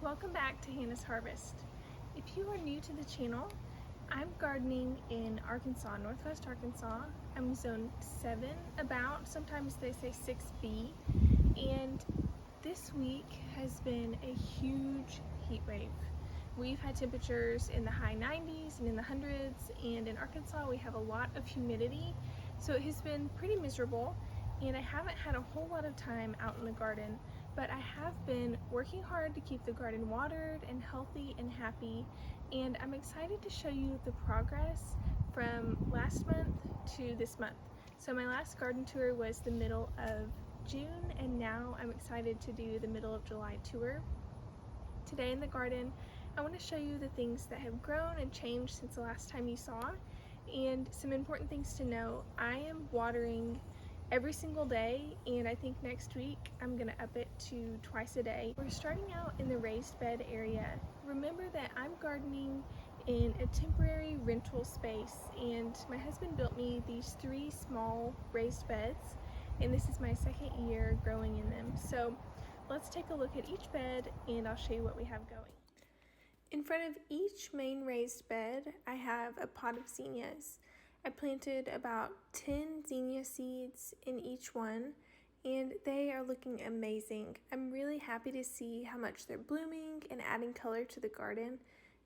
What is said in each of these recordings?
Welcome back to Hannah's Harvest. If you are new to the channel, I'm gardening in Arkansas, Northwest Arkansas. I'm zone 7 about, sometimes they say 6B, and this week has been a huge heat wave. We've had temperatures in the high 90s and in the hundreds, and in Arkansas we have a lot of humidity, so it has been pretty miserable, and I haven't had a whole lot of time out in the garden, but I have been working hard to keep the garden watered and healthy and happy, and I'm excited to show you the progress from last month to this month. So my last garden tour was the middle of June, and now I'm excited to do the middle of July tour. Today in the garden, I want to show you the things that have grown and changed since the last time you saw, and some important things to know. I am watering every single day, and I think next week I'm gonna up it to twice a day. We're starting out in the raised bed area. Remember that I'm gardening in a temporary rental space, and my husband built me these 3 small raised beds, and this is my second year growing in them. So let's take a look at each bed and I'll show you what we have going. In front of each main raised bed, I have a pot of zinnias. I planted about 10 zinnia seeds in each one, and they are looking amazing. I'm really happy to see how much they're blooming and adding color to the garden,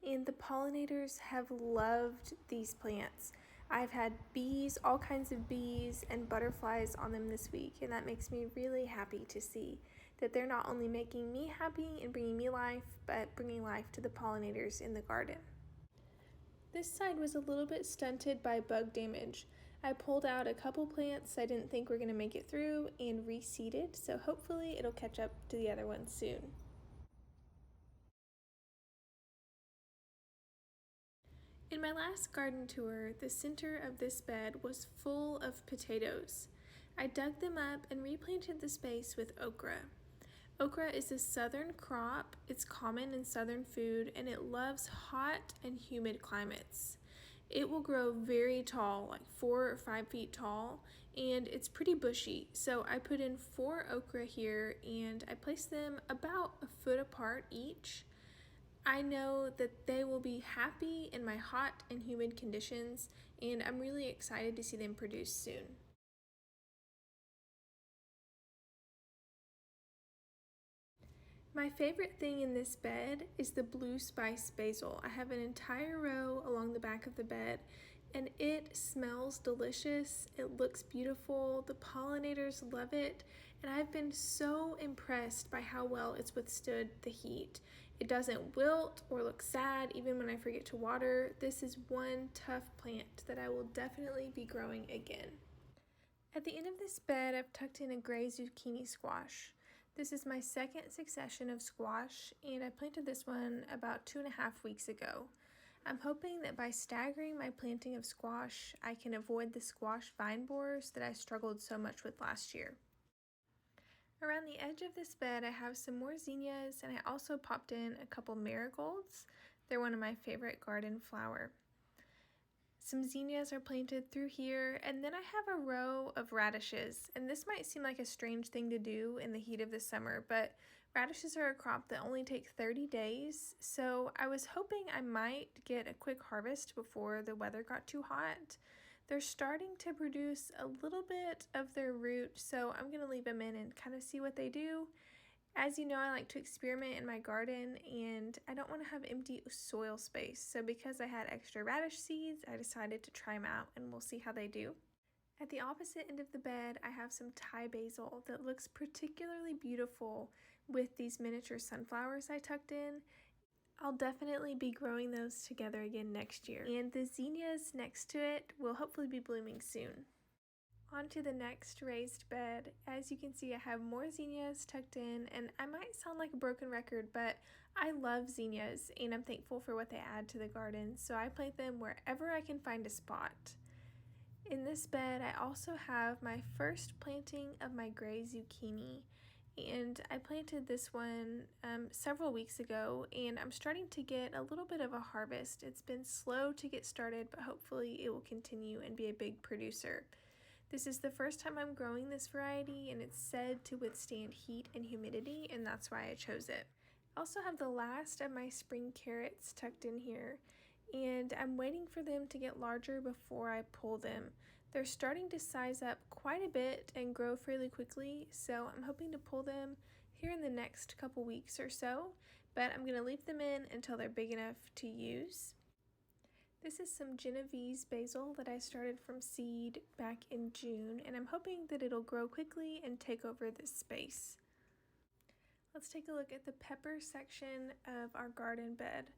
and the pollinators have loved these plants. I've had bees, all kinds of bees and butterflies on them this week, and that makes me really happy to see that they're not only making me happy and bringing me life, but bringing life to the pollinators in the garden. This side was a little bit stunted by bug damage. I pulled out a couple plants I didn't think were going to make it through and reseeded, so hopefully it'll catch up to the other ones soon. In my last garden tour, the center of this bed was full of potatoes. I dug them up and replanted the space with okra. Okra is a southern crop. It's common in southern food, and it loves hot and humid climates. It will grow very tall, like 4 or 5 feet tall, and it's pretty bushy. So I put in 4 okra here, and I placed them about a foot apart each. I know that they will be happy in my hot and humid conditions, and I'm really excited to see them produce soon. My favorite thing in this bed is the blue spice basil. I have an entire row along the back of the bed, and it smells delicious. It looks beautiful. The pollinators love it, and I've been so impressed by how well it's withstood the heat. It doesn't wilt or look sad even when I forget to water. This is one tough plant that I will definitely be growing again. At the end of this bed, I've tucked in a gray zucchini squash. This is my second succession of squash, and I planted this one about 2.5 weeks ago. I'm hoping that by staggering my planting of squash, I can avoid the squash vine borers that I struggled so much with last year. Around the edge of this bed, I have some more zinnias, and I also popped in a couple marigolds. They're one of my favorite garden flower. Some zinnias are planted through here, and then I have a row of radishes, and this might seem like a strange thing to do in the heat of the summer, but radishes are a crop that only take 30 days, so I was hoping I might get a quick harvest before the weather got too hot. They're starting to produce a little bit of their root, so I'm going to leave them in and kind of see what they do. As you know, I like to experiment in my garden, and I don't want to have empty soil space. So because I had extra radish seeds, I decided to try them out, and we'll see how they do. At the opposite end of the bed, I have some Thai basil that looks particularly beautiful with these miniature sunflowers I tucked in. I'll definitely be growing those together again next year. And the zinnias next to it will hopefully be blooming soon. On to the next raised bed. As you can see, I have more zinnias tucked in, and I might sound like a broken record, but I love zinnias and I'm thankful for what they add to the garden, so I plant them wherever I can find a spot. In this bed, I also have my first planting of my gray zucchini, and I planted this one several weeks ago, and I'm starting to get a little bit of a harvest. It's been slow to get started, but hopefully it will continue and be a big producer. This is the first time I'm growing this variety, and it's said to withstand heat and humidity, and that's why I chose it. I also have the last of my spring carrots tucked in here, and I'm waiting for them to get larger before I pull them. They're starting to size up quite a bit and grow fairly quickly, so I'm hoping to pull them here in the next couple weeks or so, but I'm going to leave them in until they're big enough to use. This is some Genovese basil that I started from seed back in June, and I'm hoping that it'll grow quickly and take over this space. Let's take a look at the pepper section of our garden bed.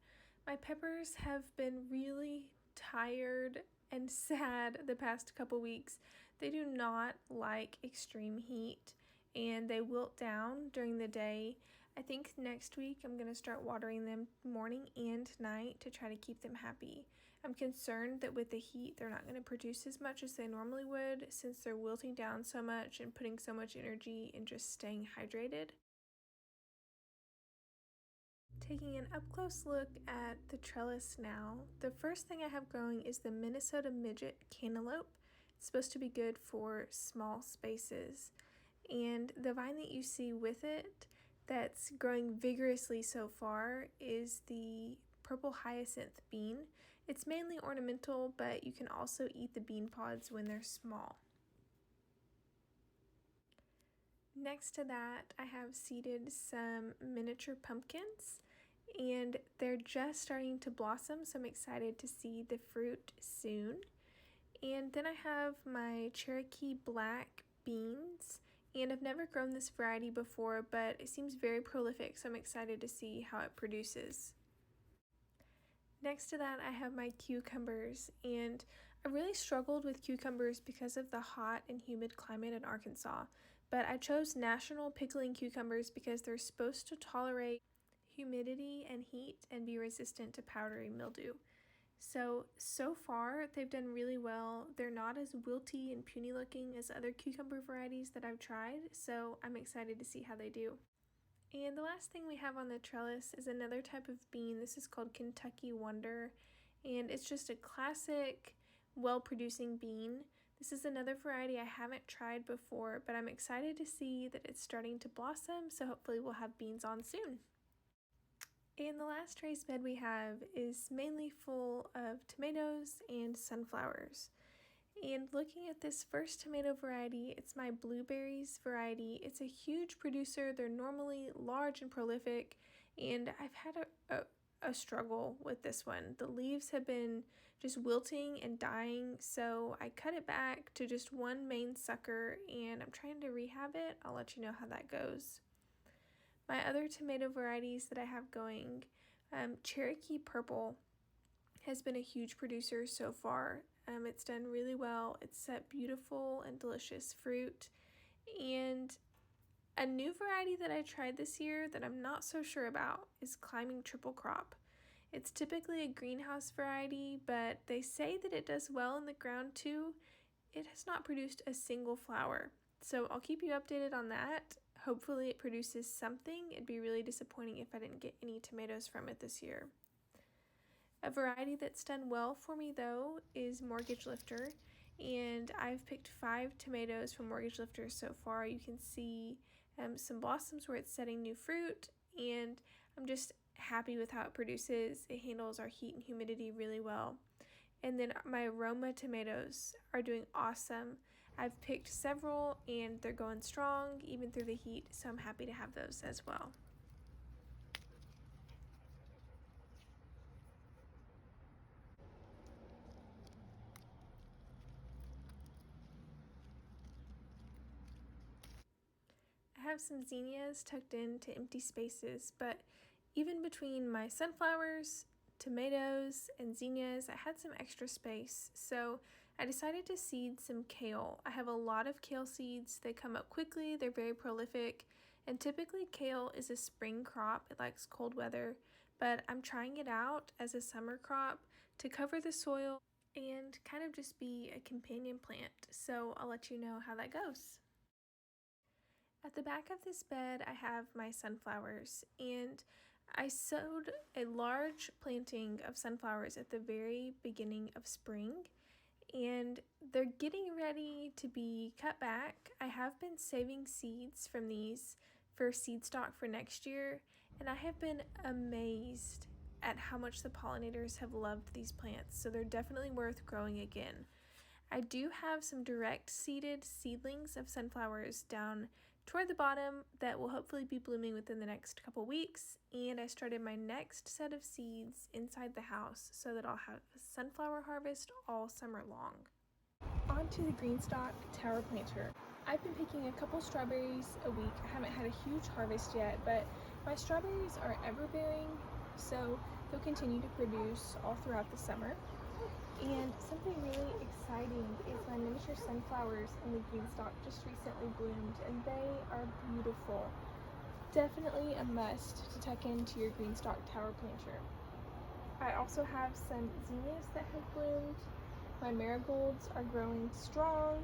My peppers have been really tired and sad the past couple weeks. They do not like extreme heat and they wilt down during the day. I think next week I'm going to start watering them morning and night to try to keep them happy. I'm concerned that with the heat they're not going to produce as much as they normally would since they're wilting down so much and putting so much energy in just staying hydrated. Taking an up-close look at the trellis now, the first thing I have growing is the Minnesota Midget Cantaloupe. It's supposed to be good for small spaces. And the vine that you see with it that's growing vigorously so far is the purple hyacinth bean. It's mainly ornamental, but you can also eat the bean pods when they're small. Next to that, I have seeded some miniature pumpkins, and they're just starting to blossom, so I'm excited to see the fruit soon. And then I have my Cherokee black beans, and I've never grown this variety before, but it seems very prolific, so I'm excited to see how it produces. Next to that, I have my cucumbers, and I really struggled with cucumbers because of the hot and humid climate in Arkansas, but I chose National Pickling Cucumbers because they're supposed to tolerate humidity and heat and be resistant to powdery mildew. So far they've done really well. They're not as wilty and puny looking as other cucumber varieties that I've tried, so I'm excited to see how they do. And the last thing we have on the trellis is another type of bean. This is called Kentucky Wonder, and it's just a classic, well-producing bean. This is another variety I haven't tried before, but I'm excited to see that it's starting to blossom, so hopefully we'll have beans on soon. And the last raised bed we have is mainly full of tomatoes and sunflowers. And looking at this first tomato variety, it's my blueberries variety. It's a huge producer. They're normally large and prolific, and I've had a struggle with this one. The leaves have been just wilting and dying, so I cut it back to just one main sucker, and I'm trying to rehab it. I'll let you know how that goes. My other tomato varieties that I have going, Cherokee Purple has been a huge producer so far. It's done really well. It's set beautiful and delicious fruit. And a new variety that I tried this year that I'm not so sure about is Climbing Triple Crop. It's typically a greenhouse variety, but they say that it does well in the ground too. It has not produced a single flower, so I'll keep you updated on that. Hopefully it produces something. It'd be really disappointing if I didn't get any tomatoes from it this year. A variety that's done well for me though is Mortgage Lifter, and I've picked 5 tomatoes from Mortgage Lifter so far. You can see some blossoms where it's setting new fruit, and I'm just happy with how it produces. It handles our heat and humidity really well. And then my Aroma tomatoes are doing awesome. I've picked several and they're going strong even through the heat, so I'm happy to have those as well. I have some zinnias tucked into empty spaces, but even between my sunflowers, tomatoes, and zinnias, I had some extra space, so I decided to seed some kale. I have a lot of kale seeds. They come up quickly, they're very prolific, and typically kale is a spring crop. It likes cold weather, but I'm trying it out as a summer crop to cover the soil and kind of just be a companion plant, so I'll let you know how that goes. At the back of this bed, I have my sunflowers, and I sowed a large planting of sunflowers at the very beginning of spring, and they're getting ready to be cut back. I have been saving seeds from these for seed stock for next year, and I have been amazed at how much the pollinators have loved these plants, so they're definitely worth growing again. I do have some direct seeded seedlings of sunflowers down toward the bottom that will hopefully be blooming within the next couple weeks, and I started my next set of seeds inside the house so that I'll have a sunflower harvest all summer long. On to the Greenstalk tower planter. I've been picking a couple strawberries a week. I haven't had a huge harvest yet, but my strawberries are ever-bearing, so they'll continue to produce all throughout the summer. And something really exciting is my miniature sunflowers in the Greenstalk just recently bloomed, and they are beautiful. Definitely a must to tuck into your Greenstalk tower planter. I also have some Zinnias that have bloomed. My Marigolds are growing strong,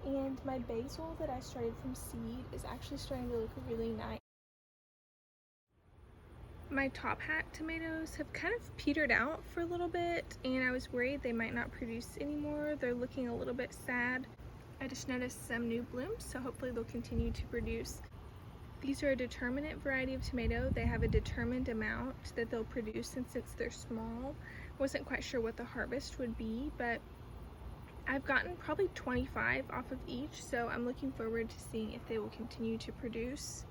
and my basil that I started from seed is actually starting to look really nice. My top hat tomatoes have kind of petered out for a little bit, and I was worried they might not produce anymore. They're looking a little bit sad. I just noticed some new blooms, so hopefully they'll continue to produce. These are a determinate variety of tomato. They have a determined amount that they'll produce, and since they're small, wasn't quite sure what the harvest would be, but I've gotten probably 25 off of each, so I'm looking forward to seeing if they will continue to produce.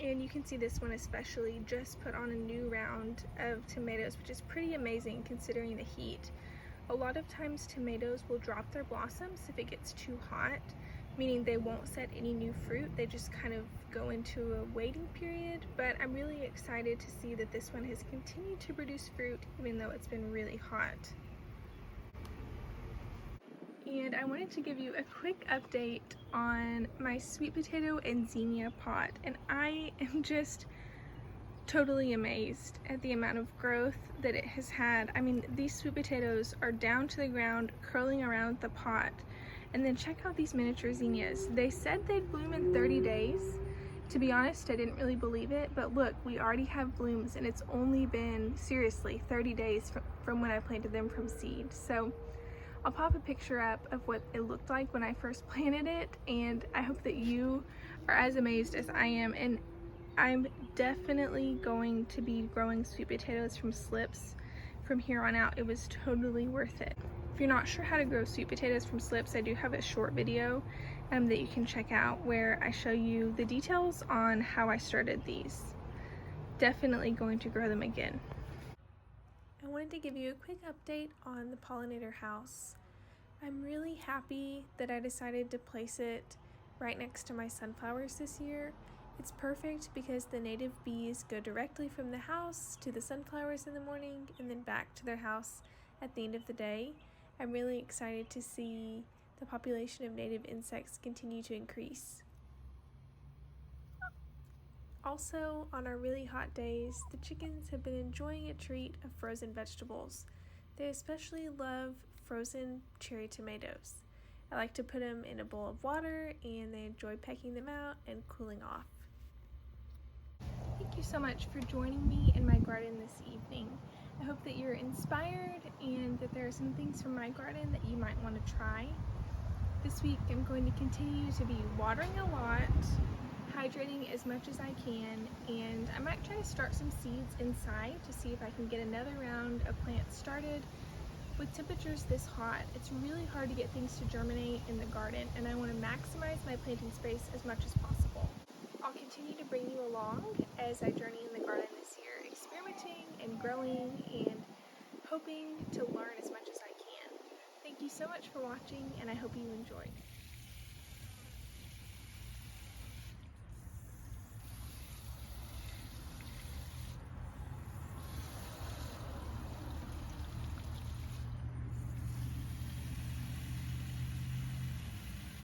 And you can see this one especially just put on a new round of tomatoes, which is pretty amazing considering the heat. A lot of times tomatoes will drop their blossoms if it gets too hot, meaning they won't set any new fruit. They just kind of go into a waiting period, but I'm really excited to see that this one has continued to produce fruit even though it's been really hot. And I wanted to give you a quick update on my sweet potato and zinnia pot, and I am just totally amazed at the amount of growth that it has had. I mean, these sweet potatoes are down to the ground, curling around the pot. And then check out these miniature zinnias. They said they'd bloom in 30 days. To be honest, I didn't really believe it, but look, we already have blooms, and it's only been, seriously, 30 days from when I planted them from seed. So I'll pop a picture up of what it looked like when I first planted it, and I hope that you are as amazed as I am. And I'm definitely going to be growing sweet potatoes from slips from here on out. It was totally worth it. If you're not sure how to grow sweet potatoes from slips, I do have a short video that you can check out where I show you the details on how I started these. Definitely going to grow them again. I wanted to give you a quick update on the pollinator house. I'm really happy that I decided to place it right next to my sunflowers this year. It's perfect because the native bees go directly from the house to the sunflowers in the morning and then back to their house at the end of the day. I'm really excited to see the population of native insects continue to increase. Also, on our really hot days, the chickens have been enjoying a treat of frozen vegetables. They especially love frozen cherry tomatoes. I like to put them in a bowl of water, and they enjoy pecking them out and cooling off. Thank you so much for joining me in my garden this evening. I hope that you're inspired and that there are some things from my garden that you might want to try. This week I'm going to continue to be watering a lot, hydrating as much as I can, and I might try to start some seeds inside to see if I can get another round of plants started. With temperatures this hot, it's really hard to get things to germinate in the garden, and I want to maximize my planting space as much as possible. I'll continue to bring you along as I journey in the garden this year, experimenting and growing and hoping to learn as much as I can. Thank you so much for watching, and I hope you enjoyed.